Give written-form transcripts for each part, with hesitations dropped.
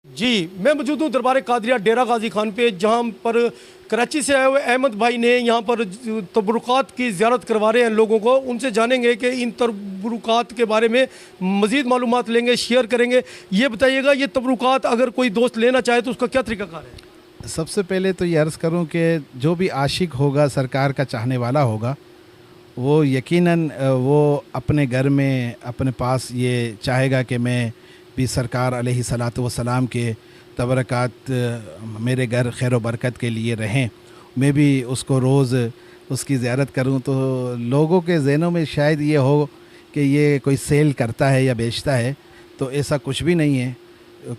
जी, मैं मौजूद हूँ दरबार कादरिया डेरा गाजी खान पे, जहाँ पर कराची से आए हुए अहमद भाई ने यहाँ पर तबरुकात की ज़ियारत करवा रहे हैं लोगों को। उनसे जानेंगे कि इन तबरुकात के बारे में मज़ीद मालूमात लेंगे, शेयर करेंगे। ये बताइएगा, ये तबरुकात अगर कोई दोस्त लेना चाहे तो उसका क्या तरीक़ाकार है? सबसे पहले तो ये अर्ज़ करूँ कि जो भी आशिक होगा, सरकार का चाहने वाला होगा, वो यकीनन वो अपने घर में अपने पास ये चाहेगा कि मैं भी सरकार अलैहिस्सलातु वस्सलाम के तबरकात मेरे घर खैर बरकत के लिए रहें, मैं भी उसको रोज़ उसकी ज़ियारत करूं। तो लोगों के ज़हनों में शायद ये हो कि ये कोई सेल करता है या बेचता है, तो ऐसा कुछ भी नहीं है।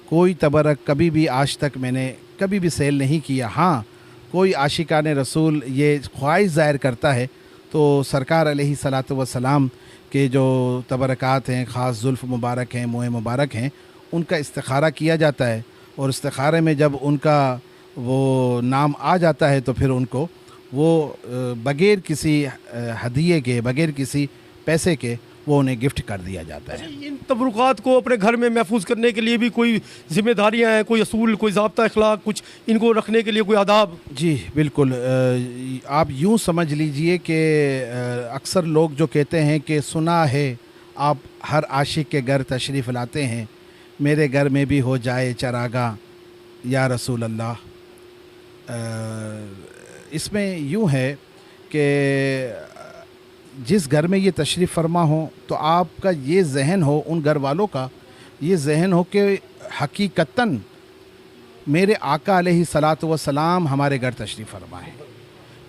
कोई तबरक कभी भी आज तक मैंने कभी भी सेल नहीं किया। हाँ, कोई आशिकान रसूल ये ख्वाहिश ज़ाहिर करता है तो सरकार अलैहिस्सलातु वस्सलाम के जो तबरकात हैं, ख़ास जुल्फ़ मुबारक हैं, मुँह मुबारक हैं, उनका इस्तिखारा किया जाता है। और इस्तिखारे में जब उनका वो नाम आ जाता है तो फिर उनको वो बग़ैर किसी हदिये के, बग़ैर किसी पैसे के, वो उन्हें गिफ्ट कर दिया जाता है। इन तबरुकात को अपने घर में महफूज करने के लिए भी कोई ज़िम्मेदारियाँ हैं, कोई असूल, कोई ज़ाब्ता अखलाक, कुछ इनको रखने के लिए कोई आदाब? जी बिल्कुल। आप यूँ समझ लीजिए कि अक्सर लोग जो कहते हैं कि सुना है आप हर आशिक के घर तशरीफ़ लाते हैं, मेरे घर में भी हो जाए चरागा या रसूल अल्लाह। इसमें यूँ है कि जिस घर में ये तशरीफ़ फरमा हो तो आपका ये जहन हो, उन घर वालों का ये जहन हो कि हकीकतन मेरे आका अलैहिस्सलातु वस्सलाम हमारे घर तशरीफ़ फरमा है।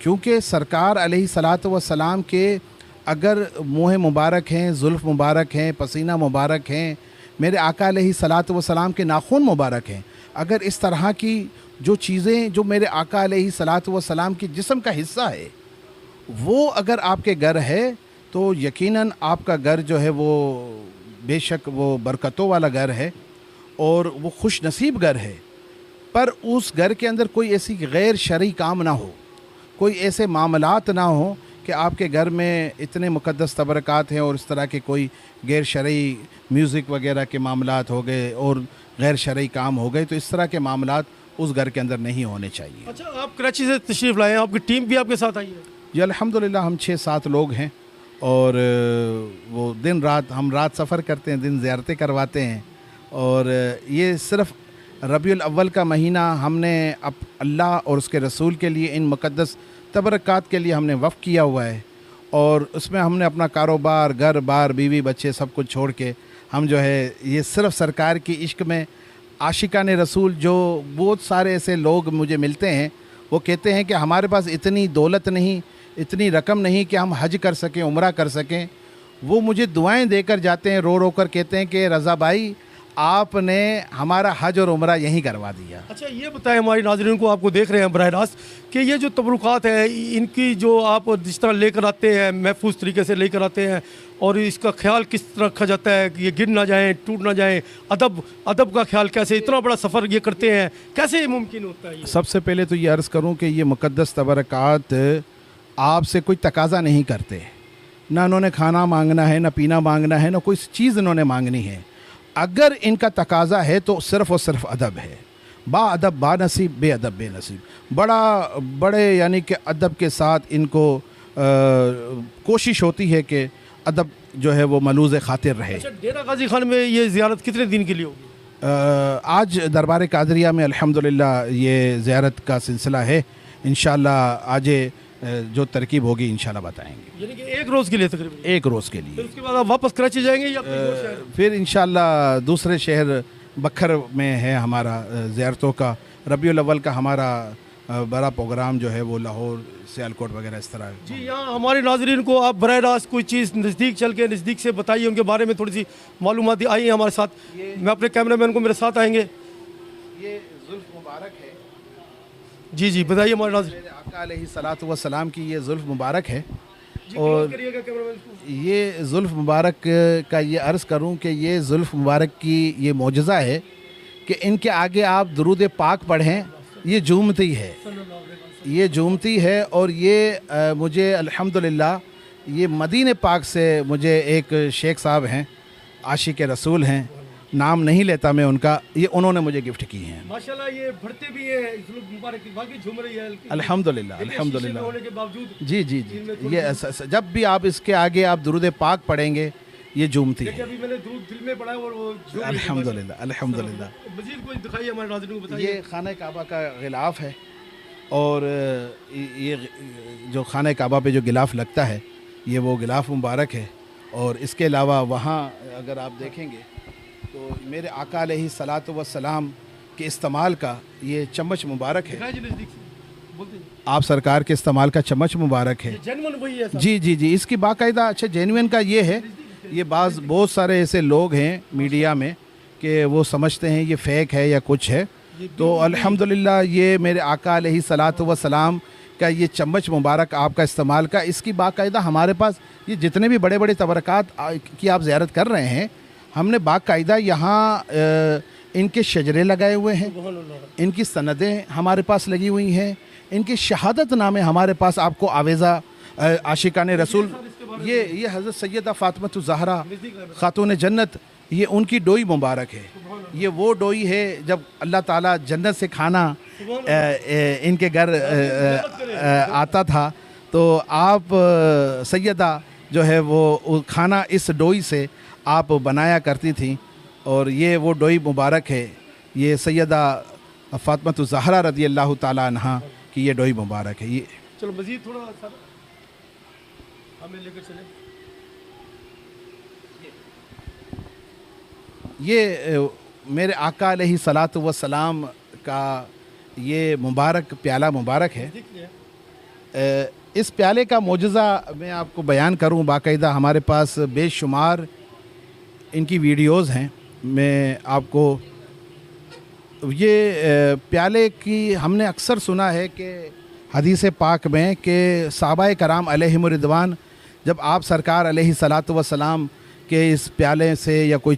क्योंकि सरकार अलैहिस्सलातु वस्सलाम के अगर मुँह मुबारक हैं, जुल्फ़ मुबारक हैं, पसीना मुबारक हैं, मेरे आका अलैहिस्सलातु वस्सलाम के नाखून मुबारक हैं, अगर इस तरह की जो चीज़ें जो मेरे आका अलैहिस्सलातु वस्सलाम के जिस्म का हिस्सा है वो अगर आपके घर है तो यकीनन आपका घर जो है वो बेशक वो बरकतों वाला घर है और वो खुश नसीब घर है। पर उस घर के अंदर कोई ऐसी गैर शरई काम ना हो, कोई ऐसे मामलात ना हो कि आपके घर में इतने मुक़द्दस तबरकात हैं और इस तरह के कोई गैर शरई म्यूज़िक वगैरह के मामलात हो गए और गैर शरई काम हो गए, तो इस तरह के मामलात उस घर के अंदर नहीं होने चाहिए। अच्छा, आप कराची से तशरीफ़ लाए हैं, आपकी टीम भी आपके साथ आई है? जी अल्हम्दुलिल्लाह, हम 6-7 लोग हैं और वो दिन रात हम रात सफ़र करते हैं, दिन ज़ियारतें करवाते हैं। और ये सिर्फ़ रबीउल अव्वल का महीना हमने अब अल्लाह और उसके रसूल के लिए, इन मुक़द्दस तबरकात के लिए हमने वफ़ किया हुआ है। और उसमें हमने अपना कारोबार, घर बार, बीवी बच्चे सब कुछ छोड़ के हम जो है ये सिर्फ़ सरकार की इश्क में आशिकान रसूल, जो बहुत सारे ऐसे लोग मुझे मिलते हैं वो कहते हैं कि हमारे पास इतनी दौलत नहीं, इतनी रकम नहीं कि हम हज कर सकें, उम्रा कर सकें, वो मुझे दुआएं देकर जाते हैं, रो रो कर कहते हैं कि रज़ा भाई आपने हमारा हज और उम्रा यहीं करवा दिया। अच्छा, ये बताएं हमारी नाज़रीन को, आपको देख रहे हैं बराह रास्त, कि ये जो तबरुकात है इनकी जो आप जिस तरह लेकर आते हैं, महफूज तरीके से लेकर आते हैं, और इसका ख्याल किस तरह रखा जाता है कि ये गिर ना जाएँ, टूट ना जाएँ, अदब का ख्याल कैसे, इतना बड़ा सफ़र ये करते हैं, कैसे मुमकिन होता है? सबसे पहले तो ये अर्ज़ करूँ कि ये मुक़द्दस तबरकात आपसे कोई तकाज़ा नहीं करते, ना उन्होंने खाना मांगना है, ना पीना मांगना है, ना कोई चीज़ इन्होंने मांगनी है। अगर इनका तकाज़ा है तो सिर्फ़ और सिर्फ अदब है। बाअदब बानसीब, बेअदब बेनसीब। बड़े यानी कि अदब के साथ इनको कोशिश होती है कि अदब जो है वो मलूज़ ख़ातिर रहे। अच्छा, डेरा गाजी खान में ये ज़ियारत कितने दिन के लिए होगी? आज दरबार कादरिया में अल्हम्दुलिल्लाह ये ज़ियारत का सिलसिला है। इंशाअल्लाह आज जो तरकीब होगी इंशाल्लाह बताएंगे। यानी कि एक रोज़ के लिए तकरीबन? एक रोज़ के लिए। फिर उसके बाद आप वापस कराची जाएंगे या फिर इंशाल्लाह दूसरे शहर बखर में है हमारा ज़ियारतों का। रबीउल अव्वल का हमारा बड़ा प्रोग्राम जो है वो लाहौर, सियालकोट वगैरह इस तरह। जी, यहाँ हमारे नाज़रीन को आप बराह रास्त कोई चीज़ नज़दीक चल के नज़दीक से बताइए, उनके बारे में थोड़ी सी मालूमात आई है हमारे साथ। मैं अपने कैमरामैन को मेरे साथ आएंगे। ये जुल्फ़ मुबारक है। जी जी, बताइए हमारे नाज़रीन। आका अलैहिस्सलातु वस्सलाम की ये जुल्फ़ मुबारक है। और ये जुल्फ़ मुबारक का ये अर्ज़ करूँ कि ये जुल्फ़ मुबारक की ये मोजज़ा है कि इनके आगे आप दुरूद पाक पढ़ें, ये जूमती है, ये जूमती है। और ये मुझे अल्हम्दुलिल्लाह ये मदीने पाक से मुझे एक शेख साहब हैं, आशिक रसूल हैं, नाम नहीं लेता मैं उनका, ये उन्होंने मुझे गिफ्ट की हैं। माशाल्लाह ये बढ़ते भी हैं, मुबारक बाकी झूम रही है अल्हम्दुलिल्लाह देखिए, अल्हम्दुलिल्लाह। शीशे में होने के बावजूद जी जी जी, ये जब भी आप इसके आगे आप दुरूद पाक पढ़ेंगे ये झूमती देखिए है। अभी मैंने दूध दिल में पढ़ा है और वो झूम रही है। अल्हम्दुलिल्लाह अल्हम्दुलिल्लाह। मजीद कोई दिखाइए हमारे नाज़रीन को, बताइए। ये खाना काबा का गिलाफ है, और ये जो खाना काबा पे जो गिलाफ लगता है ये वो गिलाफ मुबारक है। और इसके अलावा वहाँ अगर आप देखेंगे तो मेरे आका अलैहि सलातो व सलाम के इस्तेमाल का ये चम्मच मुबारक है, दिखाइए जी नज़दीक से, बोलते हैं। आप सरकार के इस्तेमाल का चम्मच मुबारक है। ये जेन्युइन वही है साहब। जी जी जी, इसकी बाकायदा अच्छा जेन्युइन का ये है, ये बहुत सारे ऐसे लोग हैं मीडिया में कि वो समझते हैं ये फ़ेक है या कुछ है, तो अल्हम्दुलिल्लाह ये मेरे आका अलैहि सलातो व सलाम का ये चम्मच मुबारक आपका इस्तेमाल का, इसकी बाकायदा हमारे पास ये जितने भी बड़े बड़े तबरक़ात की आप ज़ियारत कर रहे हैं, हमने बाकायदा यहाँ इनके शजरे लगाए हुए हैं, इनकी सनदें हमारे पास लगी हुई हैं, इनकी शहादत नामे हमारे पास आपको आवेज़ा आशिकान रसूल, ये हज़रत सैयदा फ़ातिमा ज़हरा खातून जन्नत, ये उनकी डोई मुबारक है। ये वो डोई है जब अल्लाह ताला जन्नत से खाना इनके घर आता था, तो आप सैयदा जो है वो खाना इस डोई से आप बनाया करती थी, और ये वो डोई मुबारक है। ये सैयदा फ़ातिमा ज़हरा रज़ी अल्लाह ताला अन्हा की ये डोई मुबारक है। ये चलो मजीद थोड़ा सा हमें लेकर चले। ये मेरे आका अलैहि सलातो व सलाम का ये मुबारक प्याला मुबारक है। इस प्याले का मोजज़ा मैं आपको बयान करूं, बाकायदा हमारे पास बेशुमार इनकी वीडियोज़ हैं। मैं आपको ये प्याले की हमने अक्सर सुना है कि हदीस पाक में कि सहाबाए कराम अलैहिम रिदवान जब आप सरकार अलैहि सलातो व सलाम के इस प्याले से या कोई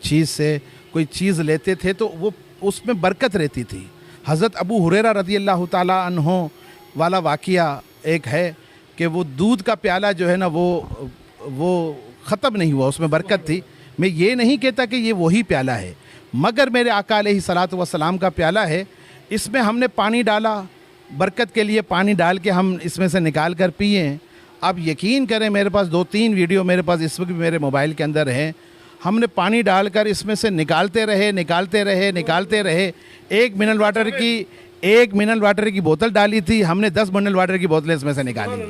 चीज़ लेते थे तो वो उसमें बरकत रहती थी। हज़रत अबू हुरैरा रज़ी अल्लाह ताला अन्हो वाला वाक़िया एक है कि वो दूध का प्याला जो है ना वो ख़त्म नहीं हुआ, उसमें बरकत थी। मैं ये नहीं कहता कि ये वही प्याला है, मगर मेरे आका अलैहि सलातो व सलाम का प्याला है। इसमें हमने पानी डाला, बरकत के लिए पानी डाल के हम इसमें से निकाल कर पिए। आप यकीन करें, मेरे पास 2-3 वीडियो मेरे पास इस वक्त भी मेरे मोबाइल के अंदर हैं। हमने पानी डालकर इसमें से निकालते रहे। 1 मिनरल वाटर की बोतल डाली थी, हमने 10 मिनरल वाटर की बोतलें इसमें से निकाली।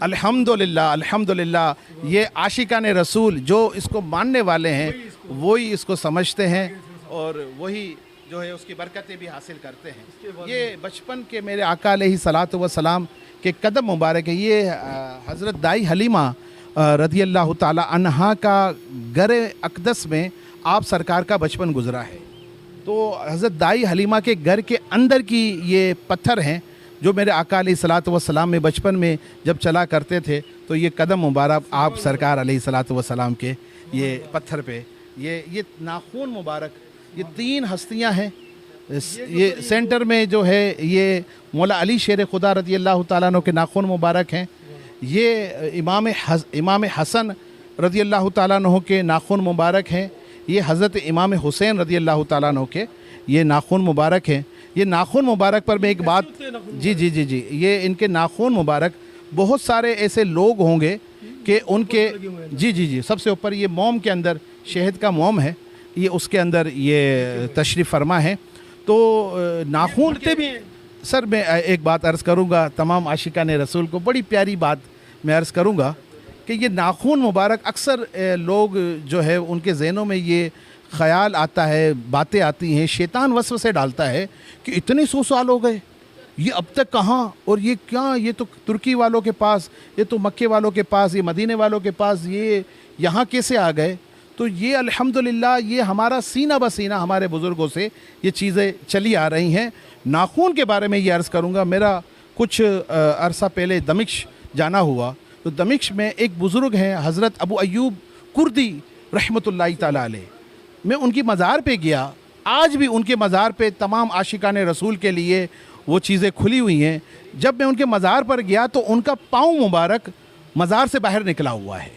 अल्हम्दुलिल्लाह ये आशिकान रसूल जो इसको मानने वाले हैं वही इसको समझते हैं और वही जो है उसकी बरकतें भी हासिल करते हैं। ये बचपन के मेरे आका अलैहि सलातो व सलाम के कदम मुबारक है। ये हज़रत दाई हलीमा रज़ी अल्लाह ताला अन्हा का घर अक़दस में आप सरकार का बचपन गुज़रा है। तो हज़रत दाई हलीमा के घर के अंदर की ये पत्थर हैं जो मेरे आका अलैहि सलातो व सलाम में बचपन में जब चला करते थे, तो ये कदम मुबारक आप सरकार अलैहि सलातो व सलाम के ये पत्थर पे ये नाखून मुबारक, ये 3 हस्तियां हैं। ये सेंटर में जो है ये मौला अली शेर खुदा रज़ी अल्लाह ताला अन्हु के नाखून मुबारक हैं। ये इमाम हसन रज़ी अल्लाह ताला अन्हु के नाखून मुबारक हैं। ये हज़रत इमाम हुसैन रज़ी अल्लाह ताला अन्हु के ये नाखून मुबारक हैं। ये नाखून मुबारक पर मैं एक बात जी, ये इनके नाखून मुबारक बहुत सारे ऐसे लोग होंगे कि उनके जी सबसे ऊपर ये मोम के अंदर शहद का मोम है, ये उसके अंदर ये तशरीफ़ फरमा है। तो नाखून के भी सर मैं एक बात अर्ज़ करूँगा तमाम आशिकान रसूल को, बड़ी प्यारी बात मैं अर्ज़ करूँगा कि ये नाखून मुबारक अक्सर लोग जो है उनके ज़हनों में ये ख़याल आता है, बातें आती हैं, शैतान वसवसे डालता है कि इतने 100 साल हो गए, ये अब तक कहाँ, और ये क्या, ये तो तुर्की वालों के पास, ये तो मक्के वालों के पास, ये मदीने वालों के पास, ये यहाँ कैसे आ गए। तो ये अल्हम्दुलिल्लाह ये हमारा सीना बसीना हमारे बुज़ुर्गों से ये चीज़ें चली आ रही हैं। नाखून के बारे में ये अर्ज़ करूँगा, मेरा कुछ अरसा पहले दमिश्क जाना हुआ, तो दमिश्क में एक बुज़ुर्ग हैं हज़रत अबू अय्यूब कुर्दी रहमतुल्लाहि ताला अलैह। मैं उनकी मज़ार पे गया, आज भी उनके मज़ार पे तमाम आशिकान रसूल के लिए वो चीज़ें खुली हुई हैं। जब मैं उनके मज़ार पर गया तो उनका पाँव मुबारक मज़ार से बाहर निकला हुआ है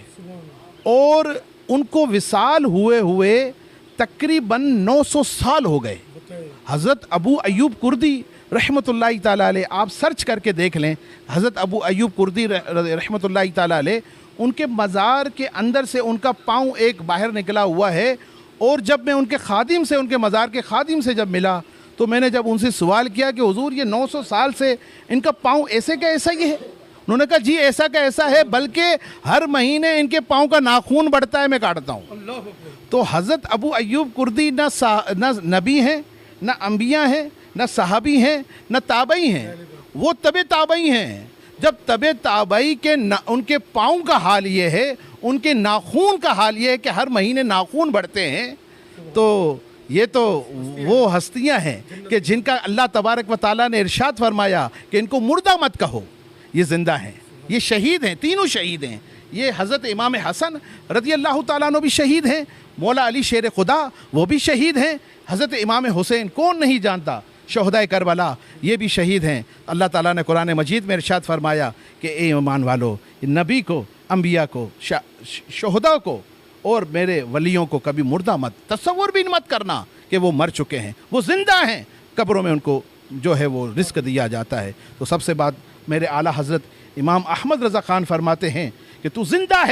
और उनको विसाल हुए तकरीबन 900 साल हो गए। हज़रत अबू अयूब कुर्दी रहमतुल्लाहि ताला अलैह, आप सर्च करके देख लें, हज़रत अबू अयूब कुर्दी रहमतुल्लाहि ताला अलैह, उनके मज़ार के अंदर से उनका पाँव एक बाहर निकला हुआ है। और जब मैं उनके खादिम से, उनके मज़ार के खादिम से जब मिला तो मैंने जब उनसे सवाल किया कि हुजूर ये 900 साल से इनका पाँव ऐसे का ऐसा ही है? उन्होंने कहा जी ऐसा का ऐसा है, बल्कि हर महीने इनके पाँव का नाखून बढ़ता है, मैं काटता हूँ। तो हज़रत अबू अयूब कुर्दी ना नबी हैं, ना अम्बिया हैं, ना सहाबी हैं, ना ताबई हैं, वो तबे ताबई हैं। जब तबे ताबई के उनके पाँव का हाल ये है, उनके नाखून का हाल ये है कि हर महीने नाखून बढ़ते हैं, तो ये तो वो हस्तियां हैं कि जिनका अल्लाह तबारक व तआला ने इरशाद फरमाया कि इनको मुर्दा मत कहो, ये ज़िंदा हैं, ये शहीद हैं, तीनों शहीद हैं। ये हज़रत इमाम हसन रज़ी अल्लाह ताला अन्हु भी शहीद हैं, मौला अली शेर खुदा वो भी शहीद हैं, हज़रत इमाम हुसैन कौन नहीं जानता, शहदाए करबला ये भी शहीद हैं। अल्लाह ताला ने कुरान मजीद में इरशाद फरमाया कि ए ईमान वालो, नबी को, अम्बिया को, शहदा को और मेरे वलियों को कभी मुर्दा मत तस्वुर भी मत करना कि वो मर चुके हैं, वो ज़िंदा हैं, कब्रों में उनको जो है वो रिस्क दिया जाता है। तो सबसे बात मेरे आला हज़रत इमाम अहमद रज़ा ख़ान फरमाते हैं कि तू ज़िंदा है।